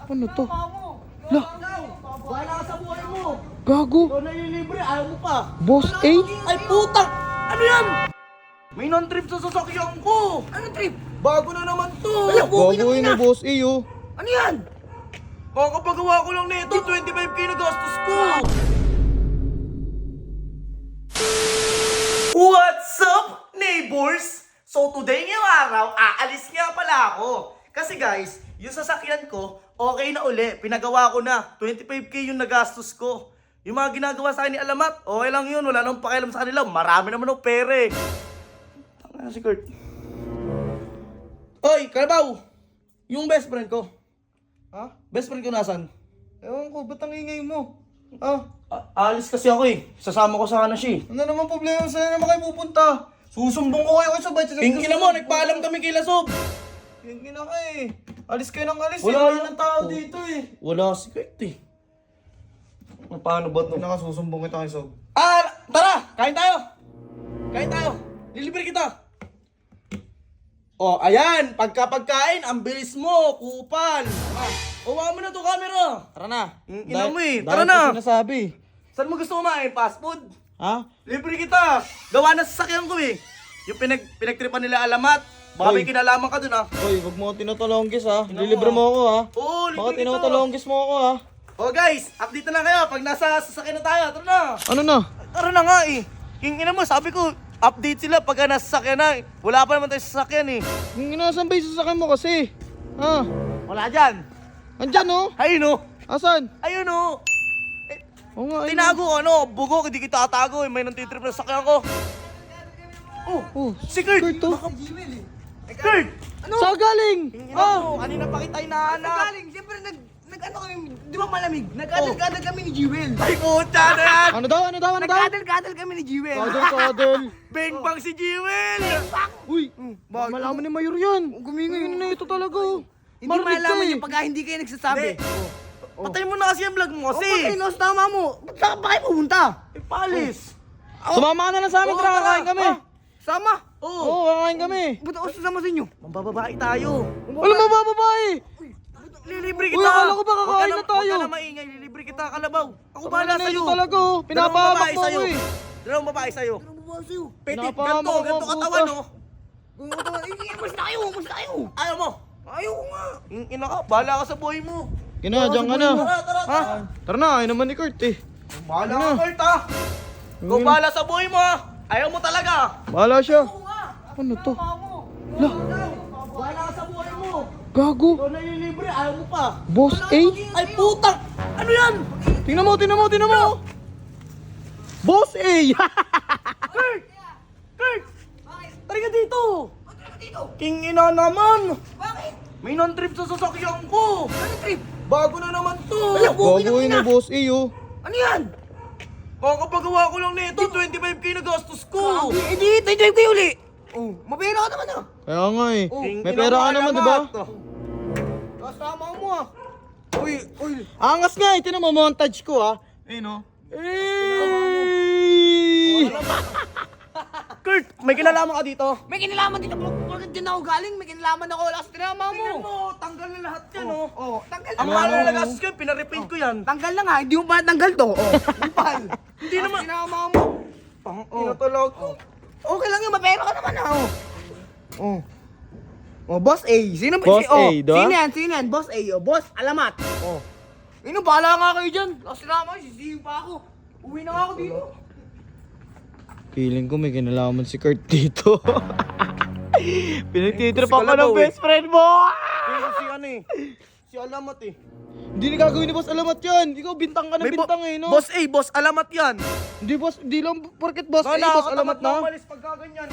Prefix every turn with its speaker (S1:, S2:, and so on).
S1: Ano to?
S2: La! Wala ka sa buhay mo!
S1: Gago!
S2: Ikaw na ililibre, ayaw mo pa!
S1: Boss A?
S2: Ay putang! Ano yan? May non-trip sa sasakyan ko! Anong trip? Bago na naman to!
S1: Gago yun na Boss A oh.
S2: Ano yan? Kakapagawa ko lang nito, 25k na gastos ko! What's up, neighbors? So today ngayong araw, aalis nga pala ako. Kasi guys, yung sasakyan ko, okay na uli. Pinagawa ko na. 25k yung nagastos ko. Yung mga ginagawa sa akin ni Alamat, okay lang yun. Wala nang pakialam sa kanila. Marami naman ng pere. Tanga na si Kurt. Oy, Kalabaw! Yung best friend ko.
S1: Ha?
S2: Best friend ko nasan?
S1: Ewan ko, ba't ang ingay mo?
S2: Alis kasi ako eh. Sasama ko sana siya eh.
S1: Ano naman problema? Saan naman kayo pupunta? Susumbong ko kayo sabay.
S2: Tingin mo, nagpaalam kami kay Lasob.
S1: Tingin na kayo eh. Alis kayo ng alis.
S2: Wala
S1: Wala
S2: yung
S1: ng tao
S2: oh.
S1: dito eh.
S2: Wala si Kurt eh. Paano ba ito?
S1: Nakasusumbong kita kay Sob.
S2: Tara! Kain tayo! Kain tayo! Lilibre kita! Oh, ayan! Pagkain, ang bilis mo! Kupal! Uwa mo na to camera!
S1: Tara na.
S2: Ina mo eh. Tara na.
S1: Sinasabi.
S2: Saan mo gusto kumain? Fast food?
S1: Ha?
S2: Libre kita! Gawa na sa sasakyan ko eh! Yung pinagtripan nila Alamat. Baka may
S1: Hoy.
S2: kinalaman ka dun ah.
S1: Hoy, wag mo tinutulonggis ha.
S2: Ina mo,
S1: Lilibre mo ako ha.
S2: Oo,
S1: Baka
S2: libre kita!
S1: tinutulonggis mo ako ha.
S2: Oh guys, update na lang kayo pag nasa sasakyan na tayo. Tara na!
S1: Ano na?
S2: Tara na nga eh. Yung ina mo, sabi ko, update sila pagka nasa sasakyan na. Wala pa naman tayo sa sasakyan eh.
S1: Yung inasan ba yung sasakyan mo kasi? Ha?
S2: Wala dyan.
S1: Andyan oh.
S2: Ayun o.
S1: Asan?
S2: Ayun o.
S1: Oo nga. ayun.
S2: Tinago ko ano, bugok, hindi kita tatago eh. May nantitrip na sasakyan ko. Oh,
S1: Oh,
S2: si Kurt.
S1: Kurt to.
S2: Kurt!
S1: Saan galing?
S2: Ina mo, kanina pa kita hinahanap.
S3: Galing, siyempre nag-ano kami, di ba malamig? Nag-kadal kami ni Jewel.
S2: Ay, puta na yan!
S1: Ano daw? Ano daw? Ano daw?
S3: Nag-kadal kami ni Jewel.
S1: Kadal.
S2: Bang bang si Jewel!
S1: Uy, malaman ni Mayor yan. Gumingayon na ito talaga oh.
S3: Hindi
S1: Marinig ka
S3: malaman
S1: eh.
S3: niya pagka hindi kayo nagsasabi.
S2: Patay mo na kasi ang vlog mo kasi.
S3: Okay, no, tama mo. Ba't saan pa kayo pumunta?
S2: Palis.
S1: Sumama ka na lang sa amin,
S2: Oo,
S1: tara,
S2: tara.
S1: kakain kami.
S3: Sama.
S2: Oo.
S1: Oo, kakain kami.
S3: Ba't ako sasama sa inyo?
S2: Mambababae tayo.
S1: Wala mo ba babae?
S2: Lilibre
S1: Uy,
S2: kita.
S1: akala ko ba kakain
S2: Huwag ka
S1: na tayo?
S2: Huwag ka na maingay, lilibre kita, Kalabaw. Ako bahala
S1: Ano na
S2: sa'yo.
S1: ito talaga oh. Pinapahamak mo ako eh.
S2: Dalawang babae sa'yo.
S3: Ano ba sa'yo?
S2: Petit,
S1: Pinapahamak
S2: ganito,
S1: ako,
S2: ganito
S1: puta.
S2: katawan oh.
S3: Basta kayo, basta kayo.
S2: Ayaw mo.
S3: Ayaw ko nga.
S2: Ina ka, bahala ka sa buhay mo.
S1: Diyan ka na.
S2: Tara.
S1: Tara na, ayun naman ni Kurt eh.
S2: Bahala ka, Kurt ha. Ikaw bahala sa buhay mo ha. Ayaw mo talaga.
S1: Bahala siya. Ano to? La,
S2: Bahala ka sa buhay mo.
S1: gago.
S2: Ikaw na ililibre, ayaw mo pa.
S1: Boss A?
S2: Ay putang! Ano yan?
S1: Tingnan mo. Boss A!
S2: Kurt! Kurt! Tari ka dito! King ina naman!
S3: Bakit?
S2: May non-trip sa sasakyan ko!
S3: Ano trip?
S2: Bago na naman to!
S1: Gago yun na Boss A oh.
S3: Ano yan?
S2: Kakapagawa ko lang nito, 25k na gastos ko!
S3: Hindi, tayo kayo uli. Oh, mapera ka naman ah.
S1: Kaya nga eh.
S2: King
S1: May
S2: ina
S1: pera
S2: mo,
S1: ka naman, di ba?
S2: Alamat.
S3: Kasama mo ah. Uy.
S1: Angas nga eh. Tinan mo, montage ko ah.
S2: Eh no?
S1: Eh!
S2: Kurt, may kinalaman ka dito?
S3: May kinalaman dito. Bakit din ako galing? May kinalaman ako wala sa tinama
S2: Tingnan
S3: mo.
S2: mo, tanggal na lahat yan oh!
S3: Oh, tanggal
S2: Ang
S3: na.
S2: mahal na nagastos ko, pinarepaint ko yan!
S3: Tanggal na nga, hindi mo ba tanggal to? Oh, ipal.
S2: Hindi naman!
S3: Tinama mo.
S2: Tinatulog ko!
S3: Okay lang yun, mapera ka naman ah. Oh. Oh, Boss A. Sino ba?
S1: Boss A, do?
S3: Sino yan? Boss A. Oh, Boss Alamat. Oh. Ino, bahala nga kayo dyan. Last sinama, sisihin pa ako. Uwi na nga ako dito.
S1: Feeling ko may kinalaman si Kurt dito. Pinagtitrip
S2: Si
S1: ako ng
S2: Kalabaw eh.
S1: best friend mo!
S2: Pero si ano eh, si Alamat eh.
S1: Hindi na gagawin ni Boss Alamat yan. Ikaw bintang ka ng bintang eh, no?
S2: Boss A, Boss Alamat yan!
S1: Hindi boss, di lang porket boss,
S2: Kala
S1: boss Alamat na.
S2: Umalis pagka ganyan.